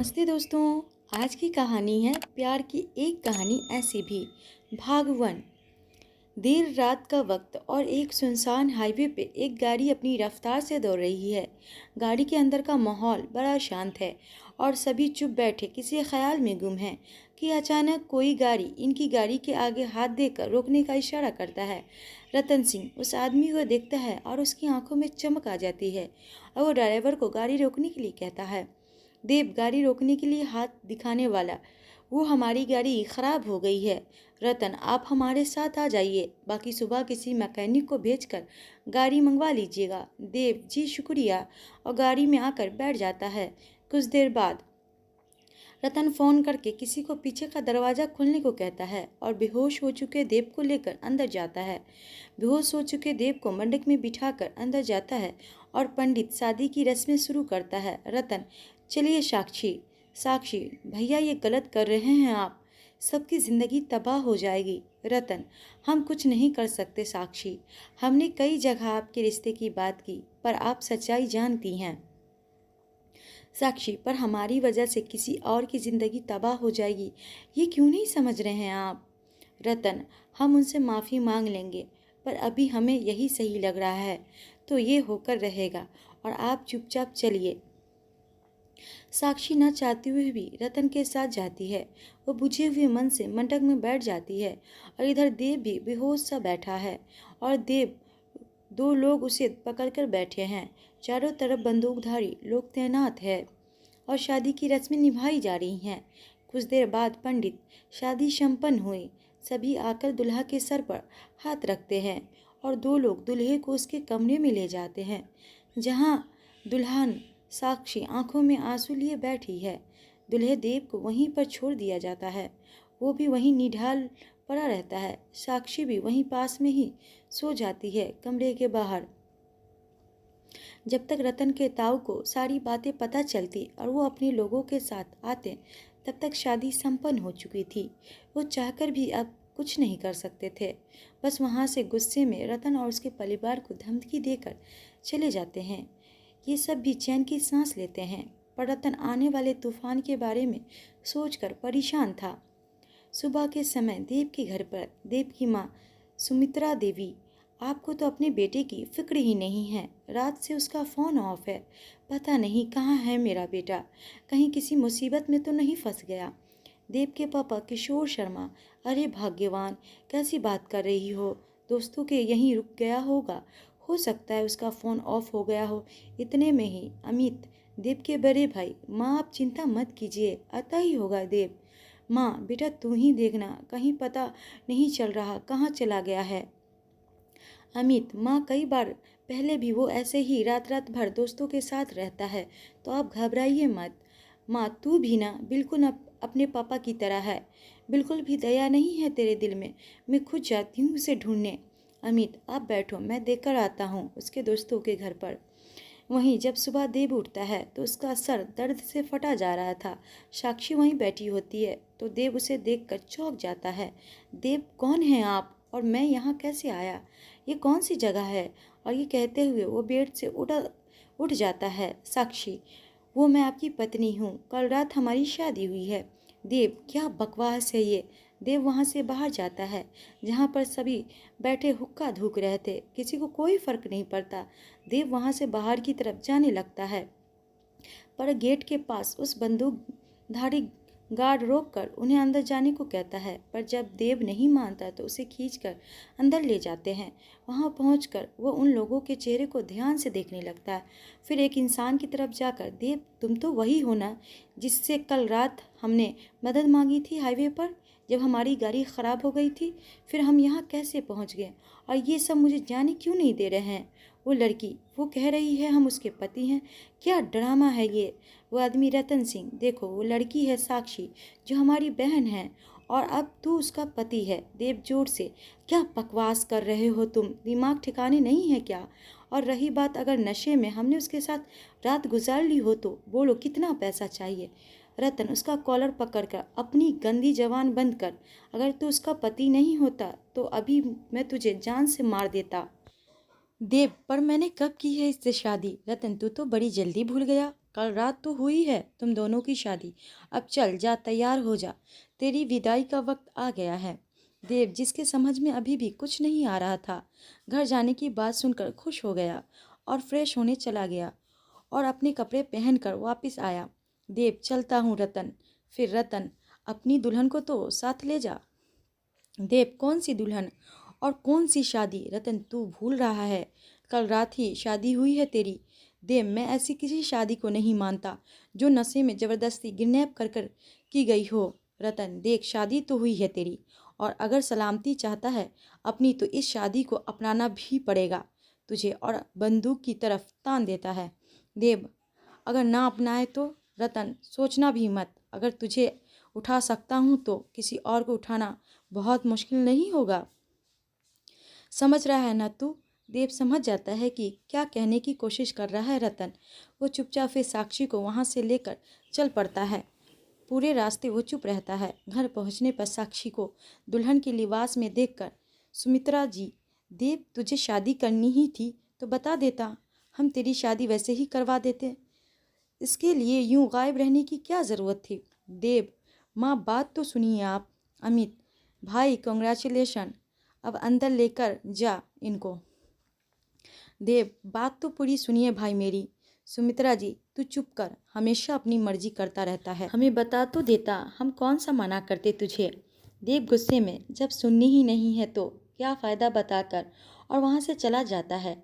नमस्ते दोस्तों। आज की कहानी है प्यार की एक कहानी ऐसी भी। भाग 1। देर रात का वक्त और एक सुनसान हाईवे पे एक गाड़ी अपनी रफ्तार से दौड़ रही है। गाड़ी के अंदर का माहौल बड़ा शांत है और सभी चुप बैठे किसी ख्याल में गुम हैं कि अचानक कोई गाड़ी इनकी गाड़ी के आगे हाथ देकर रोकने का इशारा करता है। रतन सिंह उस आदमी को देखता है और उसकी आंखों में चमक आ जाती है और वो ड्राइवर को गाड़ी रोकने के लिए कहता है। देव गाड़ी रोकने के लिए हाथ दिखाने वाला, वो हमारी गाड़ी ख़राब हो गई है। रतन आप हमारे साथ आ जाइए, बाकी सुबह किसी मैकेनिक को भेजकर गाड़ी मंगवा लीजिएगा। देव जी शुक्रिया और गाड़ी में आकर बैठ जाता है। कुछ देर बाद रतन फ़ोन करके किसी को पीछे का दरवाज़ा खोलने को कहता है और बेहोश हो चुके देव को लेकर अंदर जाता है। बेहोश हो चुके देव को मंडप में बिठाकर अंदर जाता है और पंडित शादी की रस्में शुरू करता है। रतन चलिए साक्षी भैया ये गलत कर रहे हैं आप, सबकी ज़िंदगी तबाह हो जाएगी। रतन हम कुछ नहीं कर सकते साक्षी, हमने कई जगह आपके रिश्ते की बात की पर आप सच्चाई जानती हैं। साक्षी पर हमारी वजह से किसी और की ज़िंदगी तबाह हो जाएगी, ये क्यों नहीं समझ रहे हैं आप। रतन हम उनसे माफ़ी मांग लेंगे पर अभी हमें यही सही लग रहा है तो ये होकर रहेगा और आप चुपचाप चलिए। साक्षी न चाहते हुए भी रतन के साथ जाती है। वो बुझे हुए मन से मंडप में बैठ जाती है और इधर देव भी बेहोश सा बैठा है और दो लोग उसे पकड़कर बैठे हैं। चारों तरफ बंदूकधारी लोग तैनात है और शादी की रस्में निभाई जा रही हैं। कुछ देर बाद पंडित शादी संपन्न हुई। सभी आकर दुल्हा के सर पर हाथ रखते हैं और दो लोग दुल्हे को उसके कमरे में ले जाते हैं जहां दुल्हन साक्षी आंखों में आंसू लिए बैठी है। दुल्हे देव को वहीं पर छोड़ दिया जाता है, वो भी वहीं निढाल पड़ा रहता है। साक्षी भी वहीं पास में ही सो जाती है कमरे के बाहर। जब तक रतन के ताऊ को सारी बातें पता चलती और वो अपने लोगों के साथ आते तब तक शादी संपन्न हो चुकी थी। वो चाहकर भी अब कुछ नहीं कर सकते थे, बस वहाँ से गुस्से में रतन और उसके परिवार को धमकी देकर चले जाते हैं। ये सब भी चैन की सांस लेते हैं पर रतन आने वाले तूफान के बारे में सोचकर परेशान था। सुबह के समय देव के घर पर देव की माँ सुमित्रा देवी, आपको तो अपने बेटे की फिक्र ही नहीं है, रात से उसका फ़ोन ऑफ है, पता नहीं कहाँ है मेरा बेटा, कहीं किसी मुसीबत में तो नहीं फंस गया। देव के पापा किशोर शर्मा, अरे भाग्यवान, कैसी बात कर रही हो, दोस्तों के यहीं रुक गया होगा, हो सकता है उसका फ़ोन ऑफ हो गया हो। इतने में ही अमित, देव के बड़े भाई, माँ आप चिंता मत कीजिए, आता ही होगा देव। माँ बेटा तू ही देखना, कहीं पता नहीं चल रहा कहाँ चला गया है। अमित माँ कई बार पहले भी वो ऐसे ही रात रात भर दोस्तों के साथ रहता है, तो आप घबराइए मत। माँ तू भी ना बिल्कुल अपने पापा की तरह है, बिल्कुल भी दया नहीं है तेरे दिल में, मैं खुद जाती हूँ उसे ढूंढने। अमित आप बैठो, मैं देखकर आता हूँ उसके दोस्तों के घर पर। वहीं जब सुबह देव उठता है तो उसका सर दर्द से फटा जा रहा था। साक्षी वहीं बैठी होती है तो देव उसे देखकर चौंक जाता है। देव कौन है आप और मैं यहाँ कैसे आया, ये कौन सी जगह है। और ये कहते हुए वो बेड से उठ जाता है। साक्षी वो मैं आपकी पत्नी हूँ, कल रात हमारी शादी हुई है। देव क्या बकवास है ये। देव वहाँ से बाहर जाता है जहाँ पर सभी बैठे हुक्का धूक रहे थे, किसी को कोई फर्क नहीं पड़ता। देव वहाँ से बाहर की तरफ जाने लगता है पर गेट के पास उस बंदूकधारी गार्ड रोककर उन्हें अंदर जाने को कहता है, पर जब देव नहीं मानता तो उसे खींचकर अंदर ले जाते हैं। वहां पहुंचकर वो उन लोगों के चेहरे को ध्यान से देखने लगता है, फिर एक इंसान की तरफ जाकर, देव तुम तो वही हो ना जिससे कल रात हमने मदद मांगी थी हाईवे पर जब हमारी गाड़ी ख़राब हो गई थी, फिर हम यहाँ कैसे पहुँच गए और ये सब मुझे जाने क्यों नहीं दे रहे हैं। वो लड़की वो कह रही है हम उसके पति हैं, क्या ड्रामा है ये। वो आदमी रतन सिंह, देखो वो लड़की है साक्षी जो हमारी बहन है और अब तू उसका पति है। देव जोर से, क्या बकवास कर रहे हो तुम, दिमाग ठिकाने नहीं है क्या। और रही बात अगर नशे में हमने उसके साथ रात गुजार ली हो तो बोलो कितना पैसा चाहिए। रतन उसका कॉलर पकड़कर, अपनी गंदी जबान बंद कर, अगर तू उसका पति नहीं होता तो अभी मैं तुझे जान से मार देता। देव पर मैंने कब की है इससे शादी। रतन तू तो बड़ी जल्दी भूल गया। कल रात तो हुई है तुम दोनों की शादी। अब चल जा, तैयार हो जा, तेरी विदाई का वक्त आ गया है। देव, जिसके समझ में अभी भी कुछ नहीं आ रहा था, घर जाने की बात सुनकर खुश हो गया और फ्रेश होने चला गया और अपने कपड़े पहनकर वापस आया। देव, चलता हूँ रतन। फिर रतन, अपनी दुल्हन को तो साथ ले जा। देव, कौन सी दुल्हन और कौन सी शादी? रतन, तू भूल रहा है, कल रात ही शादी हुई है तेरी। देव, मैं ऐसी किसी शादी को नहीं मानता जो नशे में ज़बरदस्ती किडनैप कर कर की गई हो। रतन, देख, शादी तो हुई है तेरी, और अगर सलामती चाहता है अपनी तो इस शादी को अपनाना भी पड़ेगा तुझे, और बंदूक की तरफ तान देता है। देव, अगर ना अपनाए तो? रतन, सोचना भी मत, अगर तुझे उठा सकता हूँ तो किसी और को उठाना बहुत मुश्किल नहीं होगा। समझ रहा है ना तू? देव समझ जाता है कि क्या कहने की कोशिश कर रहा है रतन। वो चुपचाप फिर साक्षी को वहाँ से लेकर चल पड़ता है। पूरे रास्ते वो चुप रहता है। घर पहुँचने पर साक्षी को दुल्हन के लिबास में देखकर, सुमित्रा जी, देव तुझे शादी करनी ही थी तो बता देता, हम तेरी शादी वैसे ही करवा देते। इसके लिए यूं गायब रहने की क्या ज़रूरत थी? देव, माँ बात तो सुनिए आप। अमित, भाई कॉन्ग्रेचुलेशन, अब अंदर लेकर जा इनको। देव, बात तो पूरी सुनिए भाई मेरी। सुमित्रा जी, तू चुप कर, हमेशा अपनी मर्जी करता रहता है, हमें बता तो देता, हम कौन सा मना करते तुझे। देव गुस्से में, जब सुननी ही नहीं है तो क्या फ़ायदा बताकर, और वहाँ से चला जाता है।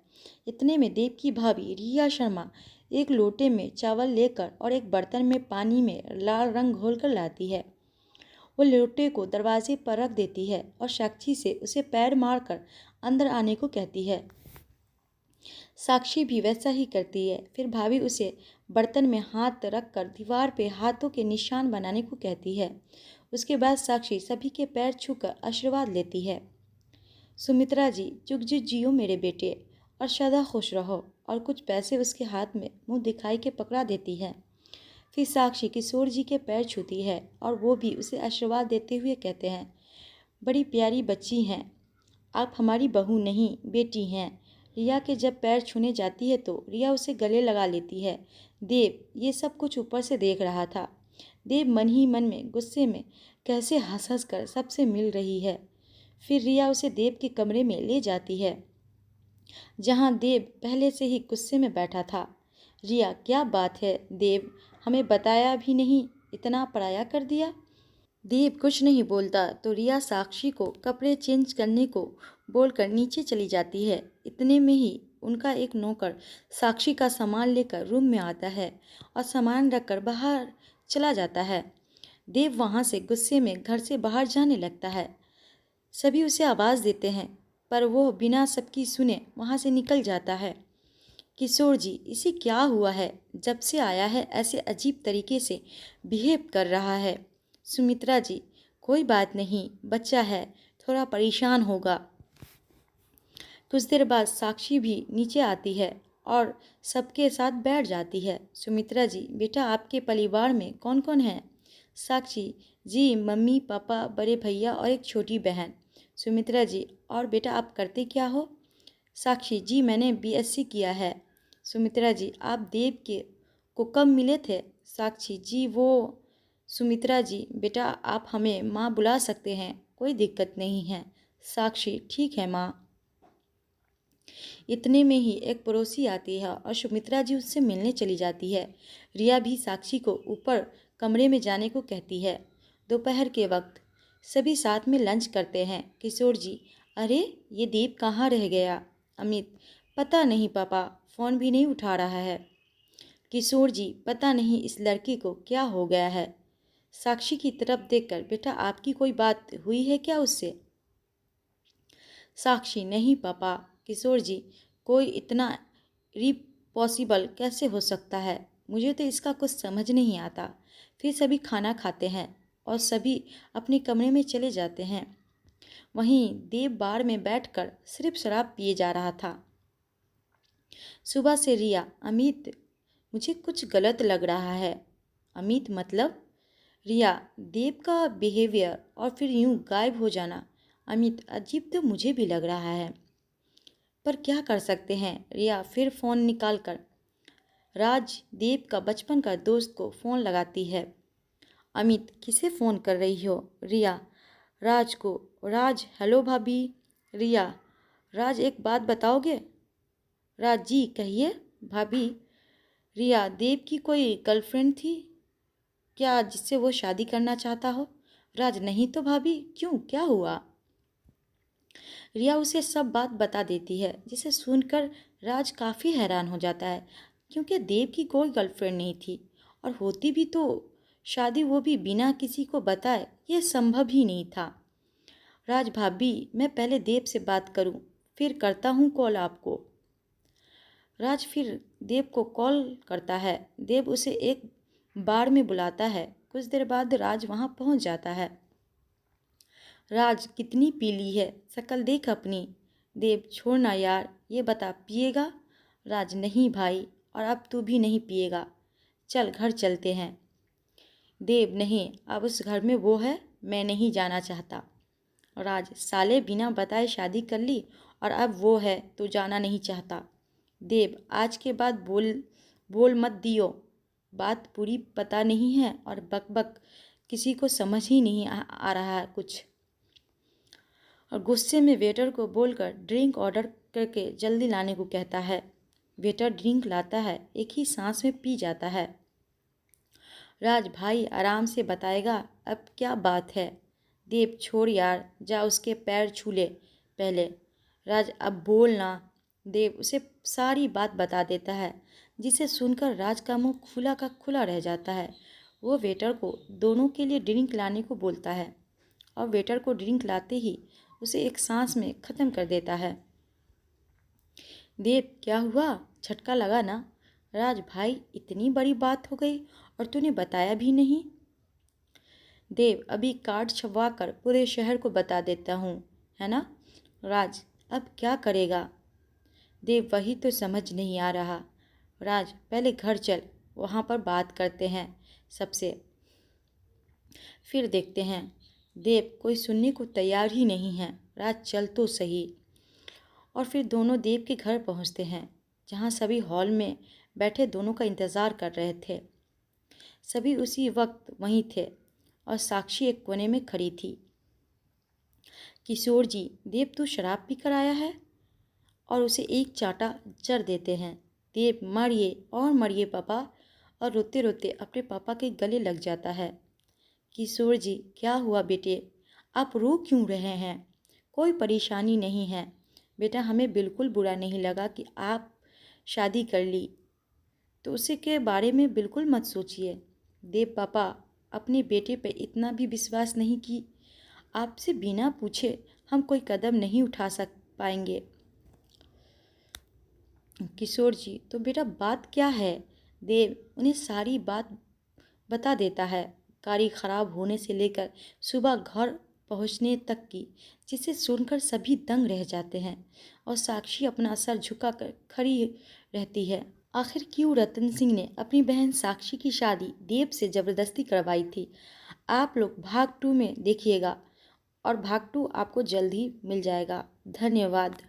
इतने में देव की भाभी रिया शर्मा एक लोटे में चावल लेकर और एक बर्तन में पानी में लाल रंग घोलकर लाती है। वो लोटे को दरवाजे पर रख देती है और साक्षी से उसे पैर मारकर अंदर आने को कहती है। साक्षी भी वैसा ही करती है। फिर भाभी उसे बर्तन में हाथ रखकर दीवार पे हाथों के निशान बनाने को कहती है। उसके बाद साक्षी सभी के पैर छूकर आशीर्वाद लेती है। सुमित्रा जी, जुग जुग जियो मेरे बेटे, और सदा खुश रहो, और कुछ पैसे उसके हाथ में मुंह दिखाई के पकड़ा देती है। फिर साक्षी किशोर जी के पैर छूती है और वो भी उसे आशीर्वाद देते हुए कहते हैं, बड़ी प्यारी बच्ची हैं आप, हमारी बहू नहीं बेटी हैं। रिया के जब पैर छूने जाती है तो रिया उसे गले लगा लेती है। देव ये सब कुछ ऊपर से देख रहा था। देव मन ही मन में गुस्से में कैसे हंस हंस कर सबसे मिल रही है। फिर रिया उसे देव के कमरे में ले जाती है जहाँ देव पहले से ही गुस्से में बैठा था। रिया, क्या बात है देव, हमें बताया भी नहीं, इतना पराया कर दिया। देव कुछ नहीं बोलता तो रिया साक्षी को कपड़े चेंज करने को बोलकर नीचे चली जाती है। इतने में ही उनका एक नौकर साक्षी का सामान लेकर रूम में आता है और सामान रखकर बाहर चला जाता है। देव वहाँ से गुस्से में घर से बाहर जाने लगता है। सभी उसे आवाज़ देते हैं पर वो बिना सबकी सुने वहाँ से निकल जाता है। किशोर जी, इसे क्या हुआ है? जब से आया है ऐसे अजीब तरीके से बिहेव कर रहा है। सुमित्रा जी, कोई बात नहीं, बच्चा है, थोड़ा परेशान होगा। कुछ देर बाद साक्षी भी नीचे आती है और सबके साथ बैठ जाती है। सुमित्रा जी, बेटा आपके परिवार में कौन कौन है? साक्षी जी, मम्मी पापा, बड़े भैया और एक छोटी बहन। सुमित्रा जी, और बेटा आप करते क्या हो? साक्षी जी, मैंने बीएससी किया है। सुमित्रा जी, आप देव के को कब मिले थे? साक्षी जी, वो। सुमित्रा जी, बेटा आप हमें माँ बुला सकते हैं, कोई दिक्कत नहीं है। साक्षी, ठीक है माँ। इतने में ही एक पड़ोसी आती है और सुमित्रा जी उससे मिलने चली जाती है। रिया भी साक्षी को ऊपर कमरे में जाने को कहती है। दोपहर के वक्त सभी साथ में लंच करते हैं। किशोर जी, अरे ये दीप कहाँ रह गया? अमित, पता नहीं पापा, फ़ोन भी नहीं उठा रहा है। किशोर जी, पता नहीं इस लड़के को क्या हो गया है। साक्षी की तरफ देखकर, बेटा आपकी कोई बात हुई है क्या उससे? साक्षी, नहीं पापा। किशोर जी, कोई इतना पॉसिबल कैसे हो सकता है? मुझे तो इसका कुछ समझ नहीं आता। फिर सभी खाना खाते हैं और सभी अपने कमरे में चले जाते हैं। वहीं देव बार में बैठकर सिर्फ शराब पिए जा रहा था। सुबह से रिया, अमित मुझे कुछ गलत लग रहा है। अमित मतलब? रिया, देव का बिहेवियर और फिर यूं गायब हो जाना। अमित, अजीब तो मुझे भी लग रहा है, पर क्या कर सकते हैं? रिया फिर फ़ोन निकाल कर राज देव का बचपन का दोस्त को फ़ोन लगाती है। अमित, किसे फ़ोन कर रही हो? रिया, राज को। राज, हेलो भाभी। रिया, राज एक बात बताओगे? राज, जी कहिए भाभी। रिया, देव की कोई गर्लफ्रेंड थी क्या जिससे वो शादी करना चाहता हो? राज, नहीं तो भाभी, क्यों, क्या हुआ? रिया उसे सब बात बता देती है, जिसे सुनकर राज काफ़ी हैरान हो जाता है, क्योंकि देव की कोई गर्लफ्रेंड नहीं थी, और होती भी तो शादी वो भी बिना किसी को बताए ये संभव ही नहीं था। राज, भाभी मैं पहले देव से बात करूं, फिर करता हूं कॉल आपको। राज फिर देव को कॉल करता है। देव उसे एक बार में बुलाता है। कुछ देर बाद राज वहां पहुंच जाता है। राज, कितनी पी ली है, शक्ल देख अपनी। देव, छोड़ना यार, ये बता पिएगा? राज, नहीं भाई, और अब तू भी नहीं पिएगा, चल घर चलते हैं। देव, नहीं, अब उस घर में वो है, मैं नहीं जाना चाहता। राज, साले बिना बताए शादी कर ली और अब वो है तो जाना नहीं चाहता। देव, आज के बाद बोल बोल मत दियो, बात पूरी पता नहीं है और बक बक किसी को समझ ही नहीं आ रहा है कुछ। और गुस्से में वेटर को बोलकर ड्रिंक ऑर्डर करके जल्दी लाने को कहता है। वेटर ड्रिंक लाता है, एक ही सांस में पी जाता है। राज, भाई आराम से बताएगा, अब क्या बात है? देव, छोड़ यार, जा उसके पैर छू ले पहले। राज, अब बोल ना। देव उसे सारी बात बता देता है, जिसे सुनकर राज का मुंह खुला का खुला रह जाता है। वो वेटर को दोनों के लिए ड्रिंक लाने को बोलता है, और वेटर को ड्रिंक लाते ही उसे एक सांस में ख़त्म कर देता है। देव, क्या हुआ, झटका लगा ना? राज, भाई इतनी बड़ी बात हो गई और तूने बताया भी नहीं। देव, अभी कार्ड छपवा कर पूरे शहर को बता देता हूँ, है ना? राज, अब क्या करेगा? देव, वही तो समझ नहीं आ रहा। राज, पहले घर चल, वहाँ पर बात करते हैं सबसे, फिर देखते हैं। देव, कोई सुनने को तैयार ही नहीं है। राज, चल तो सही। और फिर दोनों देव के घर पहुँचते हैं, जहाँ सभी हॉल में बैठे दोनों का इंतज़ार कर रहे थे। सभी उसी वक्त वहीं थे और साक्षी एक कोने में खड़ी थी। किशोर जी, देव तू शराब पी कर आया है? और उसे एक चांटा जड़ देते हैं। देव, मरिए और मरिए पापा, और रोते रोते अपने पापा के गले लग जाता है। किशोर जी, क्या हुआ बेटे, आप रो क्यों रहे हैं? कोई परेशानी नहीं है बेटा, हमें बिल्कुल बुरा नहीं लगा कि आप शादी कर ली, तो उसी के बारे में बिल्कुल मत सोचिए। देव पापा, अपने बेटे पे इतना भी विश्वास नहीं कि आपसे बिना पूछे हम कोई कदम नहीं उठा पाएंगे। किशोर जी, तो बेटा बात क्या है? देव उन्हें सारी बात बता देता है, गाड़ी खराब होने से लेकर सुबह घर पहुंचने तक की, जिसे सुनकर सभी दंग रह जाते हैं और साक्षी अपना सर झुकाकर खड़ी रहती है। आखिर क्यों रतन सिंह ने अपनी बहन साक्षी की शादी देव से ज़बरदस्ती करवाई थी? आप लोग भाग 2 में देखिएगा, और भाग 2 आपको जल्द ही मिल जाएगा। धन्यवाद।